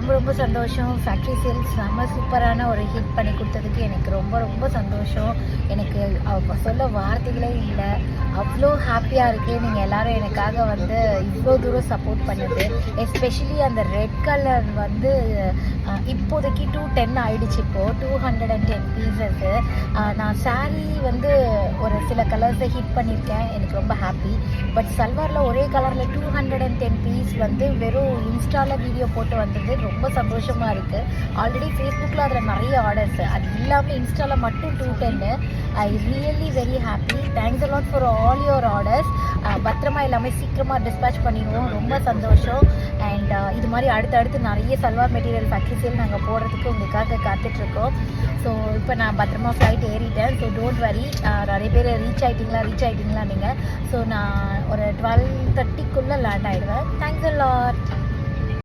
ரொம்ப ரொம்ப சந்தோஷம். ஃபேக்ட்ரி சேல்ஸ் செம்ம சூப்பரான ஒரு ஹிட் பண்ணி கொடுத்ததுக்கு எனக்கு ரொம்ப ரொம்ப சந்தோஷம். எனக்கு சொல்ல வார்த்தைகளே இல்லை. அவ்வளோ ஹாப்பியாக இருக்குது. நீங்கள் எல்லோரும் எனக்காக வந்து இவ்வளோ தூரம் சப்போர்ட் பண்ணுது. எஸ்பெஷலி அந்த ரெட் கலர் வந்து இப்போதைக்கு 210 ஆகிடுச்சு. இப்போது 210 பீஸஸ்ஸு. நான் சாரீ வந்து ஒரு சில கலர்ஸை ஹிட் பண்ணியிருக்கேன். எனக்கு ரொம்ப ஹாப்பி. பட் சல்வாரில் ஒரே கலரில் 210 பீஸ் வந்து வெறும் இன்ஸ்டாவில் வீடியோ போட்டு வந்தது ரொம்ப சந்தோஷமாக இருக்குது. ஆல்ரெடி ஃபேஸ்புக்கில் அதில் நிறைய ஆர்டர்ஸு, அது இல்லாமல் இன்ஸ்டாவில் மட்டும் 210. I really very happy. Thanks a lot for all your orders. பத்திரமா எல்லாமே சீக்கிரமாக டிஸ்பேச் பண்ணிடுவோம். ரொம்ப சந்தோஷம். அண்ட் இது மாதிரி அடுத்தடுத்து நிறைய சல்வார் மெட்டீரியல் ஃபேக்ட்ரி சேல் நாங்கள் போடுறதுக்கு உங்களுக்காக காத்துட்ருக்கோம். ஸோ இப்போ நான் பத்திரமா ஃப்ளைட் ஏறிட்டேன். So don't worry. நிறைய பேர் ரீச் ஆகிட்டிங்களா நீங்கள். ஸோ நான் ஒரு 12:30க்குள்ளே லேண்ட் ஆகிடுவேன். தேங்க்ஸ்